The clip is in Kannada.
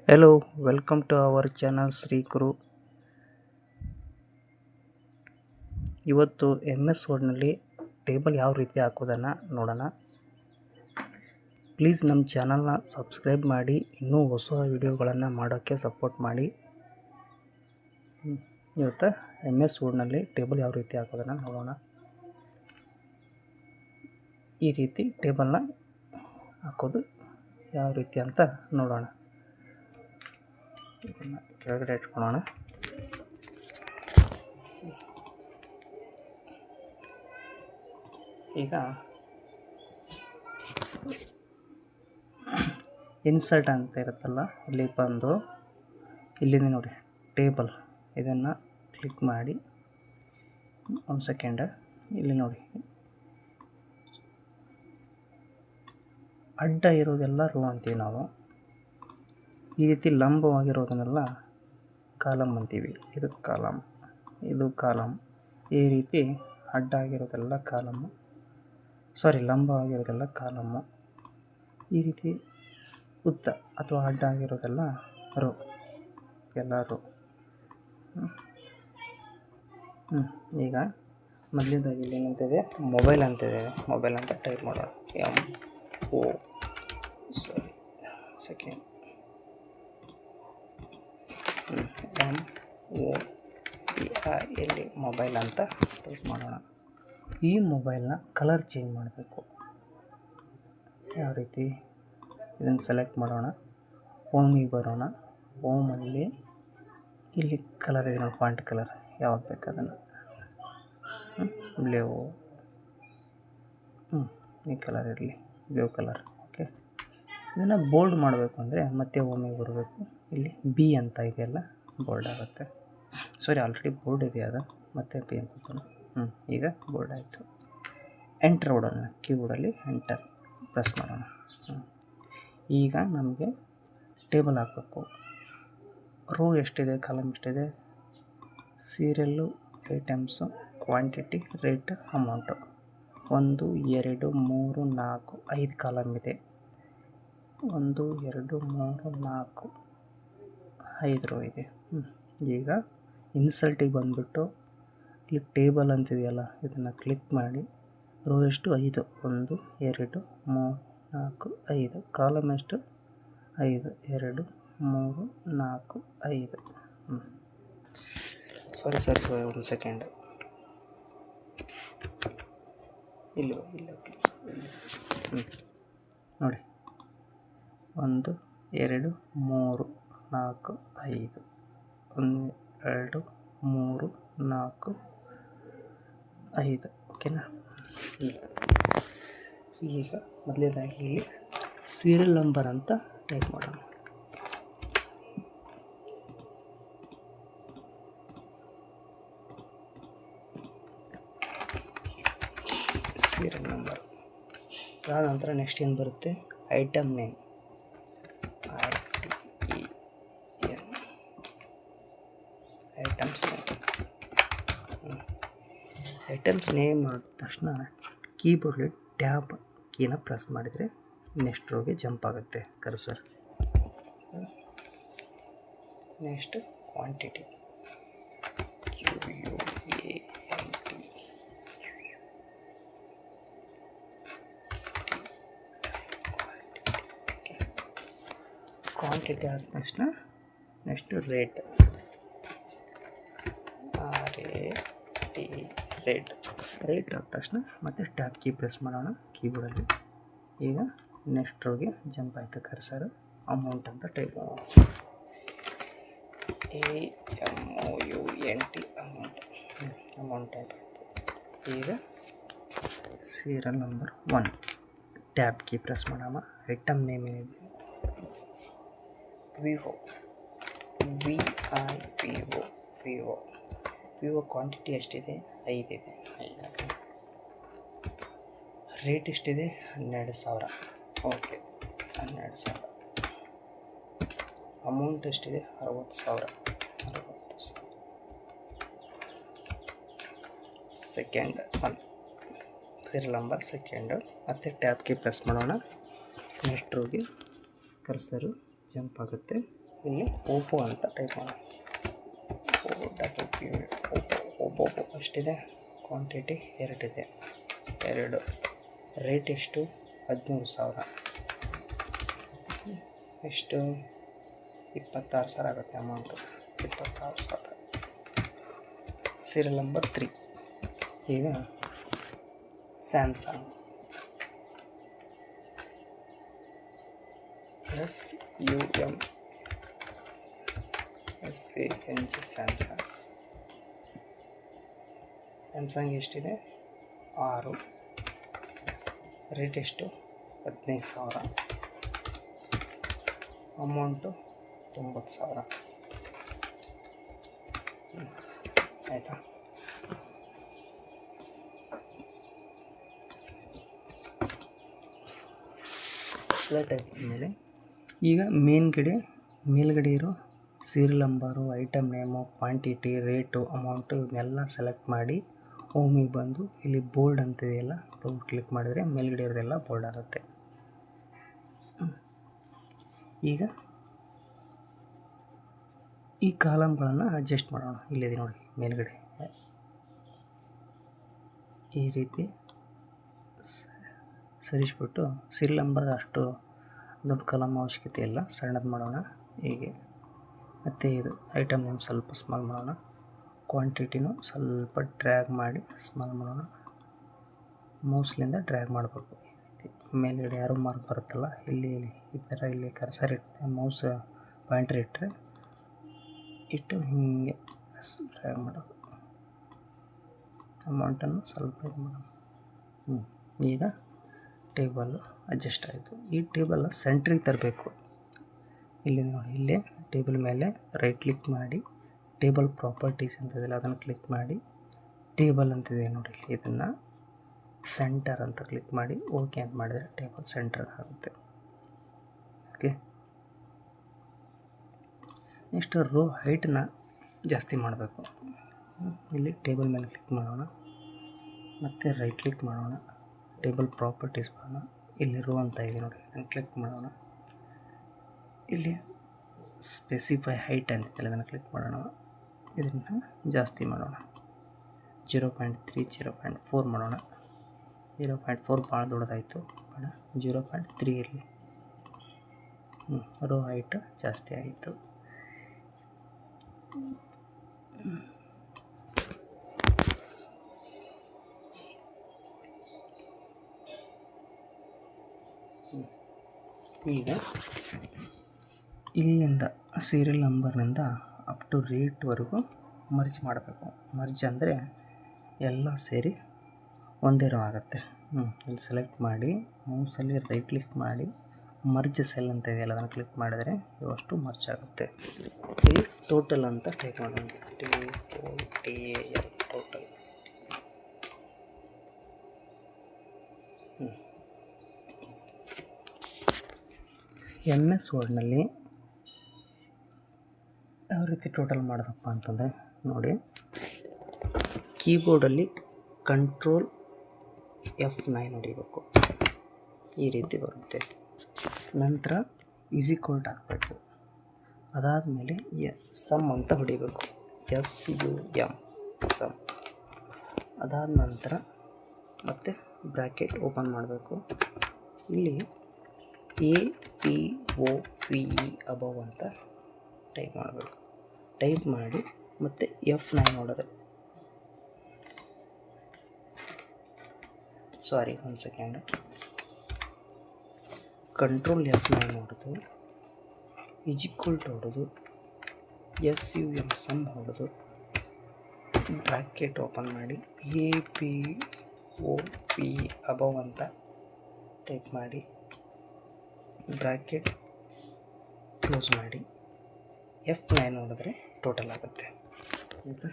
Hello, welcome to our channel Shri Guru. ಇವತ್ತು MS ವರ್ಡ್ನಲ್ಲಿ ಟೇಬಲ್ ಯಾವ ರೀತಿ ಹಾಕೋದನ್ನು ನೋಡೋಣ. ಪ್ಲೀಸ್ ನಮ್ಮ ಚಾನಲ್ನ ಸಬ್ಸ್ಕ್ರೈಬ್ ಮಾಡಿ, ಇನ್ನೂ ಹೊಸ ವಿಡಿಯೋಗಳನ್ನು ಮಾಡೋಕ್ಕೆ ಸಪೋರ್ಟ್ ಮಾಡಿ. ಇವತ್ತು MS ವರ್ಡ್ನಲ್ಲಿ ಟೇಬಲ್ ಯಾವ ರೀತಿ ಹಾಕೋದನ್ನು ನೋಡೋಣ. ಈ ರೀತಿ ಟೇಬಲ್ನ ಹಾಕೋದು ಯಾವ ರೀತಿ ಅಂತ ನೋಡೋಣ. ಇದನ್ನು ಕೆಳಗಡೆ ಇಟ್ಕೊಳ್ಳೋಣ. ಈಗ ಇನ್ಸರ್ಟ್ ಅಂತ ಇರುತ್ತಲ್ಲ, ಇಲ್ಲಿ ಬಂದು ಇಲ್ಲಿಂದ ನೋಡಿ ಟೇಬಲ್, ಇದನ್ನು ಕ್ಲಿಕ್ ಮಾಡಿ ಒಂದು ಸೆಕೆಂಡ್. ಇಲ್ಲಿ ನೋಡಿ ಅಡ್ಡ ಇರೋದೆಲ್ಲ ರೋ ಅಂತೀವಿ ನಾವು. ಈ ರೀತಿ ಲಂಬವಾಗಿರೋದನ್ನೆಲ್ಲ ಕಾಲಮ್ ಅಂತೀವಿ. ಇದು ಕಾಲಮ್, ಇದು ಕಾಲಮ್. ಈ ರೀತಿ ಅಡ್ಡ ಆಗಿರೋದೆಲ್ಲ ಕಾಲಮ್ಮು, ಲಂಬ ಆಗಿರೋದೆಲ್ಲ ಕಾಲಮ್ಮು. ಈ ರೀತಿ ಉದ್ದ ಅಥವಾ ಅಡ್ಡ ಆಗಿರೋದೆಲ್ಲ ರೋ, ಎಲ್ಲ ರೋ. ಈಗ ಮೊದಲನೇದಾಗಿ ಇಲ್ಲಿ ಏನಂತಿದೆ, ಮೊಬೈಲ್ ಅಂತಿದೆ. ಮೊಬೈಲ್ ಅಂತ ಟೈಪ್ ಮಾಡೋಣ. ಸೆಕೆಂಡ್ MOBILE ಮೊಬೈಲ್ ಅಂತ ಟೈಪ್ ಮಾಡೋಣ. ಈ ಮೊಬೈಲ್ನ ಕಲರ್ ಚೇಂಜ್ ಮಾಡಬೇಕು. ಯಾವ ರೀತಿ, ಇದನ್ನು ಸೆಲೆಕ್ಟ್ ಮಾಡೋಣ, ಹೋಮಿಗೆ ಬರೋಣ. ಹೋಮಲ್ಲಿ ಇಲ್ಲಿ ಕಲರ್ ಇದೆ ನೋಡಿ, ಫಾಂಟ್ ಕಲರ್ ಯಾವ್ದು ಬೇಕು ಅದನ್ನು, ಬ್ಲೂ, ಈ ಕಲರ್ ಇರಲಿ, ಬ್ಲೂ ಕಲರ್. ಓಕೆ, ಇದನ್ನು ಬೋಲ್ಡ್ ಮಾಡಬೇಕು ಅಂದರೆ ಮತ್ತೆ ಹೋಮಿಗೆ ಬರಬೇಕು. ಇಲ್ಲಿ B ಅಂತ ಇದೆಯಲ್ಲ, ಬೋಲ್ಡ್ ಆಗುತ್ತೆ. ಆಲ್ರೆಡಿ ಬೋಲ್ಡ್ ಇದೆ, ಅದು ಮತ್ತೆ B ಅಂತ. ಈಗ ಬೋಲ್ಡ್ ಆಯಿತು. ಎಂಟರ್ ಹೊಡೋಣ, ಕೀಬೋರ್ಡಲ್ಲಿ ಎಂಟರ್ ಪ್ರೆಸ್ ಮಾಡೋಣ. ಈಗ ನಮಗೆ ಟೇಬಲ್ ಹಾಕಬೇಕು. ರೋ ಎಷ್ಟಿದೆ, ಕಾಲಮ್ ಎಷ್ಟಿದೆ, serial, items, quantity, rate, amount. 1 2 3 4 5 column ಇದೆ. 1 2 3 4 5 ರೋ ಇದೆ. ಈಗ ಇನ್ಸಲ್ಟಿಗೆ ಬಂದುಬಿಟ್ಟು ಇಲ್ಲಿ ಟೇಬಲ್ ಅಂತಿದೆಯಲ್ಲ, ಇದನ್ನು ಕ್ಲಿಕ್ ಮಾಡಿ. ರೋ ಎಷ್ಟು, 5. 1 2 3 4 5. ಕಾಲಮ್ ಎಷ್ಟು, 5. 2 3 4 5. ಸಾರಿ ಒಂದು ಸೆಕೆಂಡ್. ಇಲ್ಲ ನೋಡಿ, 1 2 3 4 5. 1 2 3 4 5. ಓಕೆನಾ. ಈಗ ಮೊದಲನೇದಾಗಿ ಇಲ್ಲಿ ಸೀರಿಯಲ್ ನಂಬರ್ ಅಂತ ಟೈಪ್ ಮಾಡೋಣ. ಸೀರಿಯಲ್ ನಂಬರ್ ಅದಾದ ನಂತರ ನೆಕ್ಸ್ಟ್ ಏನು ಬರುತ್ತೆ, ಐಟಮ್ ನೇಮ್, ಐಟಮ್ಸ್ ನೇಮ್ ಆದ ತಕ್ಷಣ ಕೀಬೋರ್ಡ್ಲಿ ಟ್ಯಾಬ್ ಕೀನ ಪ್ರೆಸ್ ಮಾಡಿದರೆ ನೆಕ್ಸ್ಟ್ ರೋಗೆ ಜಂಪ್ ಆಗುತ್ತೆ ಕರ್ಸರ್. ನೆಕ್ಸ್ಟ್ ಕ್ವಾಂಟಿಟಿ, ಕ್ವಾಂಟಿಟಿ ಆದ ತಕ್ಷಣ ನೆಕ್ಸ್ಟ್ ರೇಟ್, ರೇಟ್ ಆದ ತಕ್ಷಣ ಮತ್ತೆ ಟ್ಯಾಬ್ ಕೀ ಪ್ರೆಸ್ ಮಾಡೋಣ ಕೀಬೋರ್ಡಲ್ಲಿ. ಈಗ ನೆಕ್ಸ್ಟ್ ರೋಗೆ ಜಂಪ್ ಆಯಿತು ಕರ್ಸರ್. ಅಮೌಂಟ್ ಅಂತ ಟೈಪ್ ಮಾಡೋಣ, AMOUNT, ಅಮೌಂಟ್ ಆಯಿತು. ಈಗ serial number 1, tab key press ಮಾಡೋಣ. ಐಟಮ್ ನೇಮ್ ಏನಿದೆ, ವಿವೋ ಕ್ವಾಂಟಿಟಿ ಎಷ್ಟಿದೆ, 5 ಇದೆ. 5. ರೇಟ್ ಎಷ್ಟಿದೆ, 12,000. ಓಕೆ, 12,000. ಅಮೌಂಟ್ ಎಷ್ಟಿದೆ, 60,000. Second 1, serial number second. ಮತ್ತು ಟ್ಯಾಬ್ ಕೀ ಪ್ರೆಸ್ ಮಾಡೋಣ. ನೆಕ್ಸ್ಟ್ ರೋಗೆ ಕರ್ಸರು ಜಂಪ್ ಆಗುತ್ತೆ. ಇಲ್ಲಿ ಓಪೋ ಅಂತ ಟೈಪ್ ಮಾಡೋಣ. ಓಪೋ ಅಷ್ಟಿದೆ. ಕ್ವಾಂಟಿಟಿ 2 ಇದೆ. 2 ರೇಟ್ ಎಷ್ಟು? 13,000. ಎಷ್ಟು? 26,000 ಆಗುತ್ತೆ ಅಮೌಂಟು. 26,000. Serial number 3. ಈಗ ಸ್ಯಾಮ್ಸಂಗ್ SUMSANG ಸ್ಯಾಮ್ಸಂಗ್ ಎಷ್ಟಿದೆ? 6. ರೇಟ್ ಎಷ್ಟು? 15,000. ಅಮೌಂಟು 90,000. ಆಯಿತಾ? ಟೈಪ್ ಮೇಲೆ ಈಗ ಮೇಲ್ಗಡೆ ಇರೋ serial number, item name, quantity, rate, amount ಇವನ್ನೆಲ್ಲ ಸೆಲೆಕ್ಟ್ ಮಾಡಿ ಹೋಮಿಗೆ ಬಂದು ಇಲ್ಲಿ ಬೋಲ್ಡ್ ಅಂತಿದೆಯಲ್ಲ, ಬೋಲ್ಡ್ ಕ್ಲಿಕ್ ಮಾಡಿದರೆ ಮೇಲ್ಗಡೆ ಇರೋದೆಲ್ಲ ಬೋಲ್ಡ್ ಆಗುತ್ತೆ. ಈಗ ಈ ಕಾಲಮ್ಗಳನ್ನು ಅಡ್ಜಸ್ಟ್ ಮಾಡೋಣ. ಇಲ್ಲಿದೆ ನೋಡಿ ಮೇಲ್ಗಡೆ ಈ ರೀತಿ ಸರಿಸ್ಬಿಟ್ಟು ಸೀರಿಯಲ್ ನಂಬರ್ ಅಷ್ಟು ದೊಡ್ಡ ಕಾಲಮ್ ಅವಶ್ಯಕತೆ ಇಲ್ಲ, ಸಣ್ಣದು ಮಾಡೋಣ ಹೀಗೆ. ಮತ್ತು ಇದು ಐಟಮ್ ನೇಮ್ ಸ್ವಲ್ಪ ಸ್ಮಾಲ್ ಮಾಡೋಣ. ಕ್ವಾಂಟಿಟಿನೂ ಸ್ವಲ್ಪ ಡ್ರ್ಯಾಗ್ ಮಾಡಿ ಸ್ಮಾಲ್ ಮಾಡೋಣ. ಮೌಸ್ಲಿಂದ ಡ್ರ್ಯಾಗ್ ಮಾಡಬೇಕು. ಈ ರೀತಿ ಮೇಲ್ಗಡೆ ಯಾರೋ ಮಾರ್ಕ್ ಬರುತ್ತಲ್ಲ, ಇಲ್ಲಿ ಈ ಥರ ಇಲ್ಲಿ ಕರ್ಸರ್ ಇಟ್ಟು ಮೌಸ್ ಪಾಯಿಂಟರ್ ಇಟ್ಟು ಹೀಗೆ ಡ್ರ್ಯಾಗ್ ಮಾಡೋದು. ಅಮೌಂಟನ್ನು ಸ್ವಲ್ಪ ಇದು ಮಾಡೋಣ. ಈಗ ಟೇಬಲ್ಲು ಅಡ್ಜಸ್ಟ್ ಆಯಿತು. ಈ ಟೇಬಲ್ ಸೆಂಟ್ರಿಗೆ ತರಬೇಕು. ಇಲ್ಲಿ ನೋಡಿ, ಇಲ್ಲೇ ಟೇಬಲ್ ಮೇಲೆ ರೈಟ್ ಕ್ಲಿಕ್ ಮಾಡಿ ಟೇಬಲ್ ಪ್ರಾಪರ್ಟೀಸ್ ಅಂತಿದೆಯಲ್ಲ ಅದನ್ನು ಕ್ಲಿಕ್ ಮಾಡಿ ಟೇಬಲ್ ಅಂತಿದೆ ನೋಡಿ, ಇದನ್ನು ಸೆಂಟರ್ ಅಂತ ಕ್ಲಿಕ್ ಮಾಡಿ ಓಕೆ ಅಂತ ಮಾಡಿದರೆ ಟೇಬಲ್ ಸೆಂಟರ್ ಆಗುತ್ತೆ. ಓಕೆ, ನೆಕ್ಸ್ಟ್ ರೋ ಹೈಟನ್ನ ಜಾಸ್ತಿ ಮಾಡಬೇಕು. ಇಲ್ಲಿ ಟೇಬಲ್ ಮೇಲೆ ಕ್ಲಿಕ್ ಮಾಡೋಣ, ಮತ್ತು ರೈಟ್ ಕ್ಲಿಕ್ ಮಾಡೋಣ, ಟೇಬಲ್ ಪ್ರಾಪರ್ಟೀಸ್ ಮಾಡೋಣ. ಇಲ್ಲಿ ರೋ ಅಂತ ಇದೆ ನೋಡಿ, ಅದನ್ನು ಕ್ಲಿಕ್ ಮಾಡೋಣ. ಇಲ್ಲಿ ಸ್ಪೆಸಿಫೈ ಹೈಟ್ ಅಂತಿದೆ, ಅದನ್ನು ಕ್ಲಿಕ್ ಮಾಡೋಣ. ಇದನ್ನು ಜಾಸ್ತಿ ಮಾಡೋಣ, 0.3 0.4 ಮಾಡೋಣ. 0.4 ಭಾಳ ದೊಡ್ಡದಾಯಿತು, ಬೇಡ, 0.3 ಇರಲಿ. ರೋ ಹೈಟ್ ಜಾಸ್ತಿ ಆಯಿತು. ಈಗ ಇಲ್ಲಿಂದ ಸೀರಿಯಲ್ ನಂಬರ್ನಿಂದ ಅಪ್ ಟು ರೇಟ್ವರೆಗೂ ಮರ್ಜ್ ಮಾಡಬೇಕು. ಮರ್ಜ್ ಅಂದರೆ ಎಲ್ಲ ಸೇರಿ ಒಂದೇ ರೋ ಆಗುತ್ತೆ. ಇಲ್ಲಿ ಸೆಲೆಕ್ಟ್ ಮಾಡಿ ಮೌಸಲ್ಲಿ ರೈಟ್ ಕ್ಲಿಕ್ ಮಾಡಿ ಮರ್ಜ್ ಸೆಲ್ ಅಂತ ಇದೆಯಲ್ಲ ಅದನ್ನು ಕ್ಲಿಕ್ ಮಾಡಿದರೆ ಇವಷ್ಟು ಮರ್ಜ್ ಆಗುತ್ತೆ. ಇಲ್ಲಿ ಟೋಟಲ್ ಅಂತ ಟೈಪ್ ಮಾಡೋಣ, TOTAL ಟೋಟಲ್. MS ವರ್ಡ್ನಲ್ಲಿ ಯಾವ ರೀತಿ ಟೋಟಲ್ ಮಾಡೋದಪ್ಪ ಅಂತಂದರೆ ನೋಡಿ, ಕೀಬೋರ್ಡಲ್ಲಿ ಕಂಟ್ರೋಲ್ F9 ಹೊಡಿಬೇಕು, ಈ ರೀತಿ ಬರುತ್ತೆ. ನಂತರ ಈಕ್ವಲ್ ಟು ಹಾಕಬೇಕು. ಅದಾದಮೇಲೆ ಸಮ್ ಅಂತ ಹೊಡಿಬೇಕು, SUM ಸಮ್. ಅದಾದ ನಂತರ ಮತ್ತೆ ಬ್ರ್ಯಾಕೆಟ್ ಓಪನ್ ಮಾಡಬೇಕು. ಇಲ್ಲಿ ABOVE ಅಬವ್ ಅಂತ ಟೈಪ್ ಮಾಡಬೇಕು. ಟೈಪ್ ಮಾಡಿ ಮತ್ತು F9 ಹೊಡೆದು, ಸಾರಿ ಒಂದು ಸೆಕೆಂಡ್, ಕಂಟ್ರೋಲ್ F9 ಹೊಡೆದು ಈಕ್ವಲ್ ಟು ಹೊಡೆದು SUM ಸಮ್ ಹೊಡೆದು ಬ್ರ್ಯಾಕೆಟ್ ಓಪನ್ ಮಾಡಿ ABOVE ಅಬವ್ ಅಂತ ಟೈಪ್ ಮಾಡಿ ಬ್ರ್ಯಾಕೆಟ್ ಕ್ಲೋಸ್ ಮಾಡಿ F9 ಹೊಡೆದ್ರೆ ಟೋಟಲ್ ಆಗುತ್ತೆ. ಆಯಿತಾ?